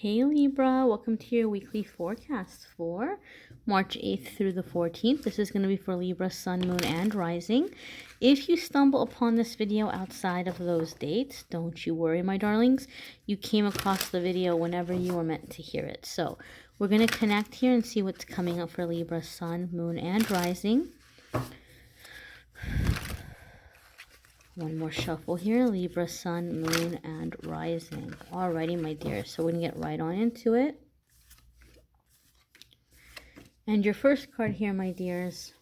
Hey Libra, welcome to your weekly forecast for March 8th through the 14th. This is going to be for Libra, Sun, Moon, and Rising. If you stumble upon this video outside of those dates, don't you worry, my darlings. You came across the video whenever you were meant to hear it. So we're going to connect here and see what's coming up for Libra, Sun, Moon, and Rising. One more shuffle here. Libra, Sun, Moon, and Rising. Alrighty, my dear. So we're going to get right on into it. And your first card here, my dears,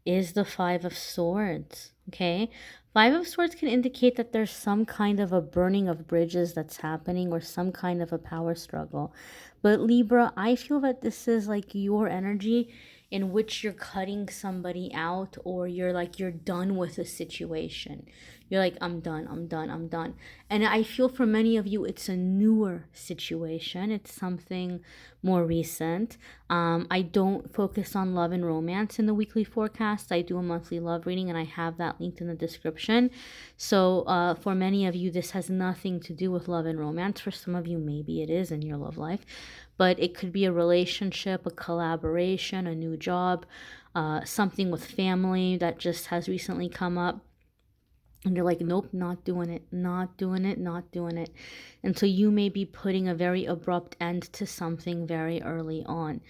is the Five of Swords. Okay? Five of Swords can indicate that there's some kind of a burning of bridges that's happening or some kind of a power struggle. But Libra, I feel that this is like your energy in which you're cutting somebody out, or you're done with a situation. You're like, I'm done, I'm done, I'm done. And I feel for many of you, it's a newer situation. It's something more recent. I don't focus on love and romance in the weekly forecast. I do a monthly love reading, and I have that linked in the description. So for many of you, this has nothing to do with love and romance. For some of you, maybe it is in your love life. But it could be a relationship, a collaboration, a new job, something with family that just has recently come up. And you're like, nope, not doing it, not doing it, not doing it. And so you may be putting a very abrupt end to something very early on.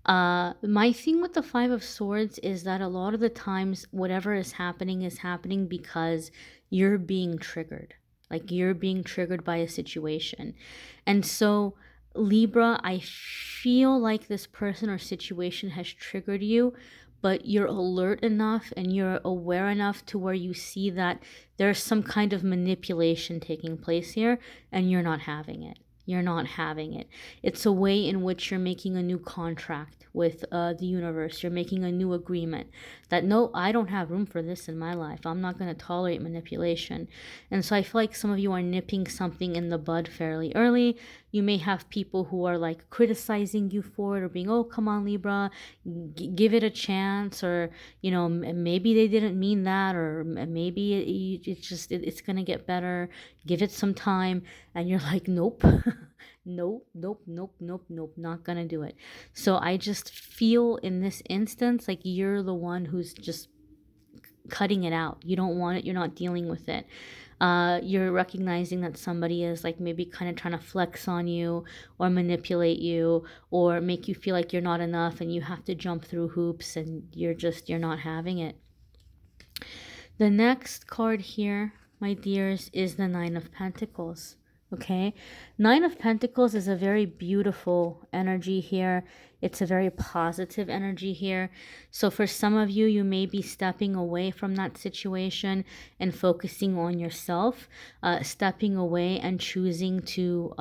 My thing with the Five of Swords is that a lot of the times, whatever is happening because you're being triggered. Like you're being triggered by a situation. And so Libra, I feel like this person or situation has triggered you, but you're alert enough and you're aware enough to where you see that there's some kind of manipulation taking place here, and you're not having it. You're not having it. It's a way in which you're making a new contract with the universe. You're making a new agreement that, no, I don't have room for this in my life. I'm not going to tolerate manipulation. And so I feel like some of you are nipping something in the bud fairly early. You may have people who are like criticizing you for it, or being, oh, come on, Libra, give it a chance, or, you know, maybe they didn't mean that, or maybe it's going to get better. Give it some time. And you're like, nope. Nope, not gonna do it. So I just feel in this instance like you're the one who's just cutting it out. You don't want it. You're not dealing with it. You're recognizing that somebody is like maybe kind of trying to flex on you or manipulate you or make you feel like you're not enough and you have to jump through hoops, and you're not having it. The next card here, my dears, is the Nine of Pentacles. Okay, Nine of Pentacles is a very beautiful energy here. It's a very positive energy here. So for some of you, you may be stepping away from that situation and focusing on yourself, stepping away and choosing to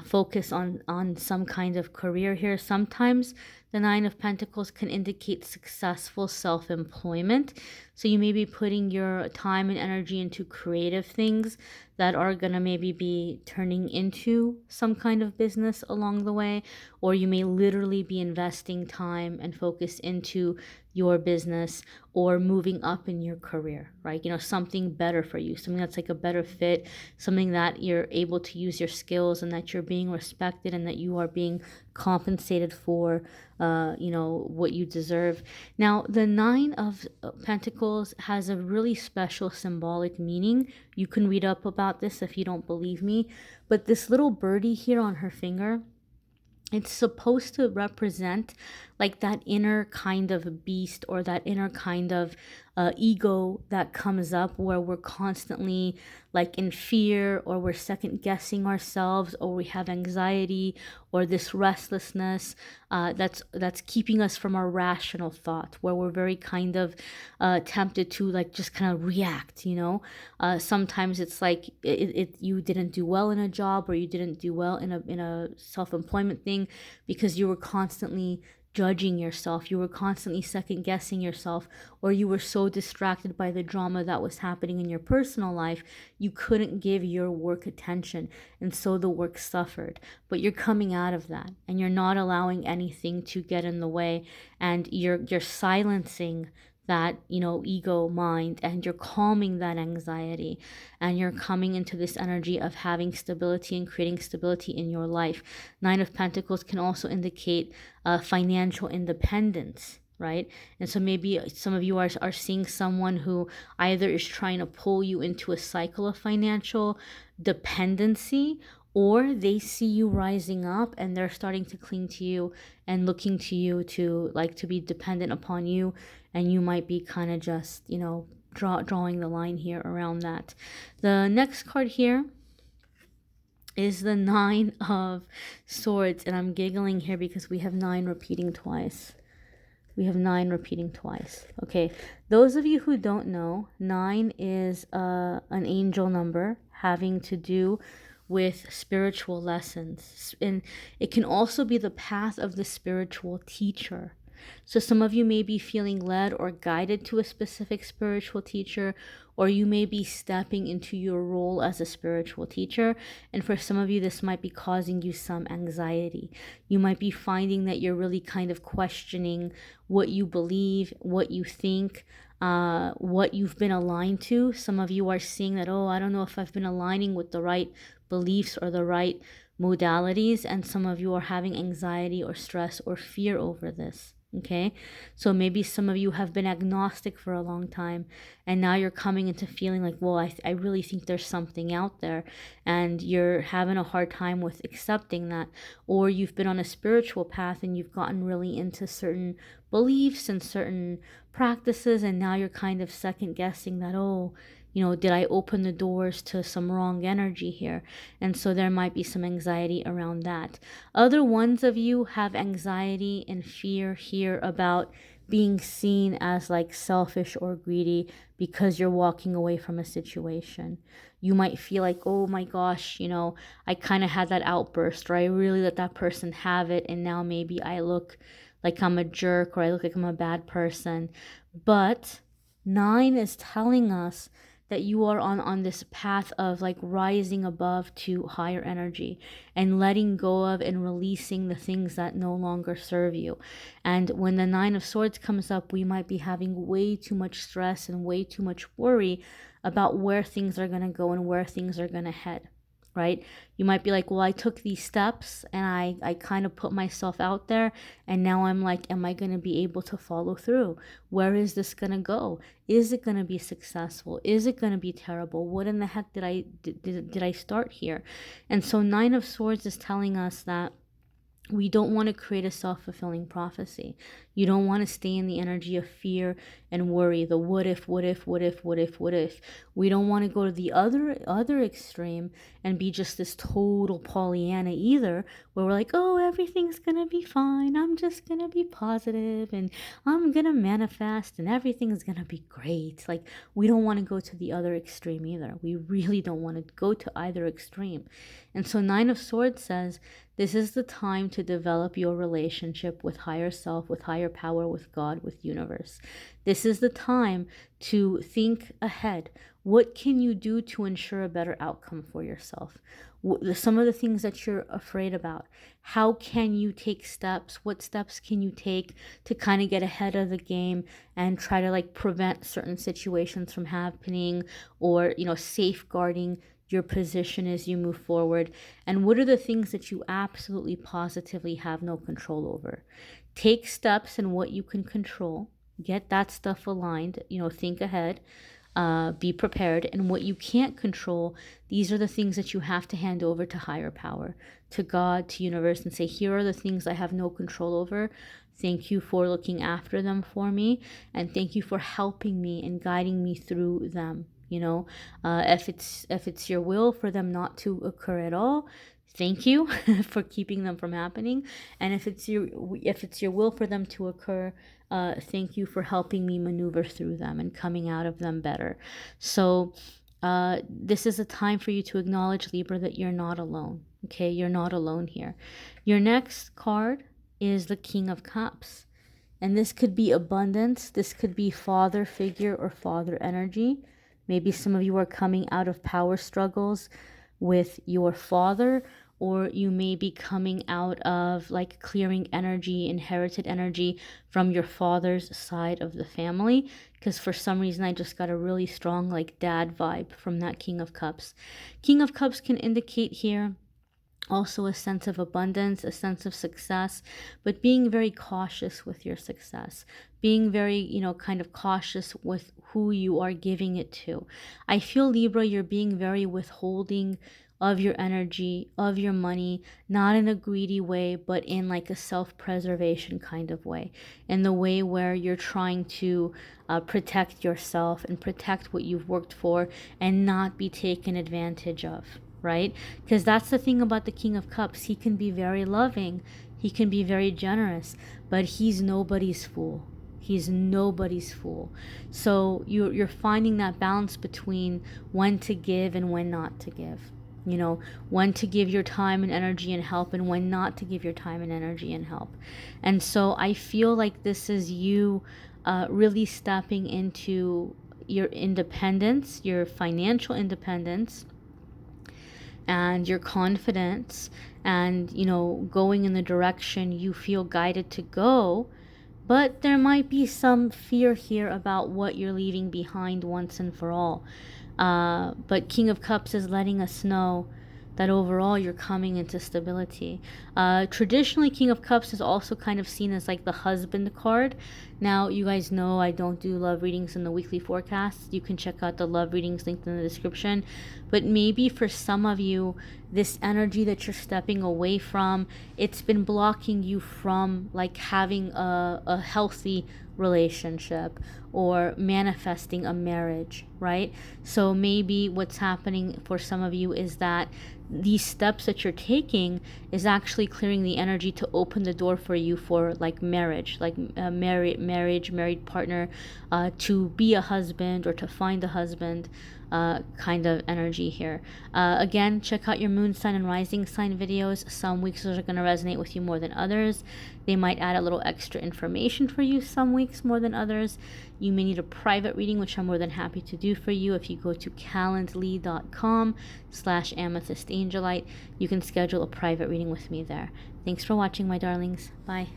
focus on some kind of career here. Sometimes the Nine of Pentacles can indicate successful self-employment. So you may be putting your time and energy into creative things that are going to maybe be turning into some kind of business along the way, or you may literally be investing time and focus into your business or moving up in your career, right? You know, something better for you, something that's like a better fit, something that you're able to use your skills and that you're being respected and that you are being compensated for, you know, what you deserve. Now, the Nine of Pentacles has a really special symbolic meaning. You can read up about this if you don't believe me, but this little birdie here on her finger, it's supposed to represent like that inner kind of beast, or that inner kind of ego that comes up where we're constantly like in fear, or we're second guessing ourselves, or we have anxiety, or this restlessness that's keeping us from our rational thought, where we're very kind of tempted to like just kind of react, you know. Sometimes it's like you didn't do well in a job, or you didn't do well in a self-employment thing because you were constantly judging yourself, you were constantly second guessing yourself, or you were so distracted by the drama that was happening in your personal life, you couldn't give your work attention, and so the work suffered. But you're coming out of that, and you're not allowing anything to get in the way, and you're silencing that, ego mind, and you're calming that anxiety, and you're coming into this energy of having stability and creating stability in your life. Nine of Pentacles can also indicate financial independence, right? And so maybe some of you are seeing someone who either is trying to pull you into a cycle of financial dependency, or they see you rising up and they're starting to cling to you and looking to you to be dependent upon you, and you might be kind of just drawing the line here around that. The next card here is the Nine of Swords, and I'm giggling here because we have 9 repeating twice. We have 9 repeating twice. Okay, those of you who don't know, 9 is an angel number having to do with spiritual lessons. And it can also be the path of the spiritual teacher. So some of you may be feeling led or guided to a specific spiritual teacher, or you may be stepping into your role as a spiritual teacher. And for some of you, this might be causing you some anxiety. You might be finding that you're really kind of questioning what you believe, what you think, what you've been aligned to. Some of you are seeing that, oh, I don't know if I've been aligning with the right beliefs or the right modalities. And some of you are having anxiety or stress or fear over this. Okay, so maybe some of you have been agnostic for a long time, and now you're coming into feeling like, well, I really think there's something out there, and you're having a hard time with accepting that. Or you've been on a spiritual path and you've gotten really into certain beliefs and certain practices, and now you're kind of second guessing that, oh, did I open the doors to some wrong energy here? And so there might be some anxiety around that. Other ones of you have anxiety and fear here about being seen as like selfish or greedy because you're walking away from a situation. You might feel like, oh my gosh, I kind of had that outburst, or I really let that person have it, and now maybe I look like I'm a jerk, or I look like I'm a bad person. But 9 is telling us that you are on this path of like rising above to higher energy and letting go of and releasing the things that no longer serve you. And when the 9 of Swords comes up, we might be having way too much stress and way too much worry about where things are going to go and where things are going to head. Right? You might be like, well, I took these steps and I kind of put myself out there, and now I'm like, am I going to be able to follow through? Where is this going to go? Is it going to be successful? Is it going to be terrible? What in the heck did I start here? And so 9 of Swords is telling us that we don't want to create a self-fulfilling prophecy. You don't want to stay in the energy of fear and worry, the what if. We don't want to go to the other extreme and be just this total Pollyanna either, where we're like, oh, everything's going to be fine. I'm just going to be positive and I'm going to manifest and everything's going to be great. Like, we don't want to go to the other extreme either. We really don't want to go to either extreme. And so 9 of Swords says, this is the time to develop your relationship with higher self, with higher power, with God, with universe. This is the time to think ahead. What can you do to ensure a better outcome for yourself? Some of the things that you're afraid about. How can you take steps? What steps can you take to kind of get ahead of the game and try to like prevent certain situations from happening, or, safeguarding your position as you move forward? And what are the things that you absolutely positively have no control over? Take steps in what you can control. Get that stuff aligned. Think ahead. Be prepared. And what you can't control, these are the things that you have to hand over to higher power, to God, to universe, and say, here are the things I have no control over. Thank you for looking after them for me, and thank you for helping me and guiding me through them. If it's your will for them not to occur at all, thank you for keeping them from happening. And if it's your will for them to occur, thank you for helping me maneuver through them and coming out of them better. So this is a time for you to acknowledge, Libra, that you're not alone. Okay, you're not alone here. Your next card is the King of Cups. And this could be abundance. This could be father figure or father energy. Maybe some of you are coming out of power struggles with your father, or you may be coming out of like clearing energy, inherited energy from your father's side of the family, because for some reason I just got a really strong like dad vibe from that King of Cups. King of Cups can indicate here also a sense of abundance, a sense of success, but being very cautious with your success, being very, you know, kind of cautious with who you are giving it to. I feel, Libra, you're being very withholding of your energy, of your money, not in a greedy way, but in like a self-preservation kind of way, in the way where you're trying to protect yourself and protect what you've worked for and not be taken advantage of. Right? Because that's the thing about the King of Cups. He can be very loving, he can be very generous, but he's nobody's fool. He's nobody's fool. So you're finding that balance between when to give and when not to give. You know, when to give your time and energy and help, and when not to give your time and energy and help. And so I feel like this is you really stepping into your independence, your financial independence, and your confidence, and, you know, going in the direction you feel guided to go. But there might be some fear here about what you're leaving behind once and for all. But King of Cups is letting us know that overall you're coming into stability. Traditionally, King of Cups is also kind of seen as like the husband card. Now, you guys know I don't do love readings in the weekly forecasts. You can check out the love readings linked in the description. But maybe for some of you, this energy that you're stepping away from, it's been blocking you from like having a healthy relationship or manifesting a marriage, right? So maybe what's happening for some of you is that these steps that you're taking is actually clearing the energy to open the door for you for like marriage, like married partner, to be a husband or to find a husband, kind of energy here. Again, check out your moon sign and rising sign videos. Some weeks those are going to resonate with you more than others. They might add a little extra information for you some weeks more than others. You may need a private reading, which I'm more than happy to do for you. If you go to calendly.com/amethystangelite, you can schedule a private reading with me there. Thanks for watching, my darlings. Bye.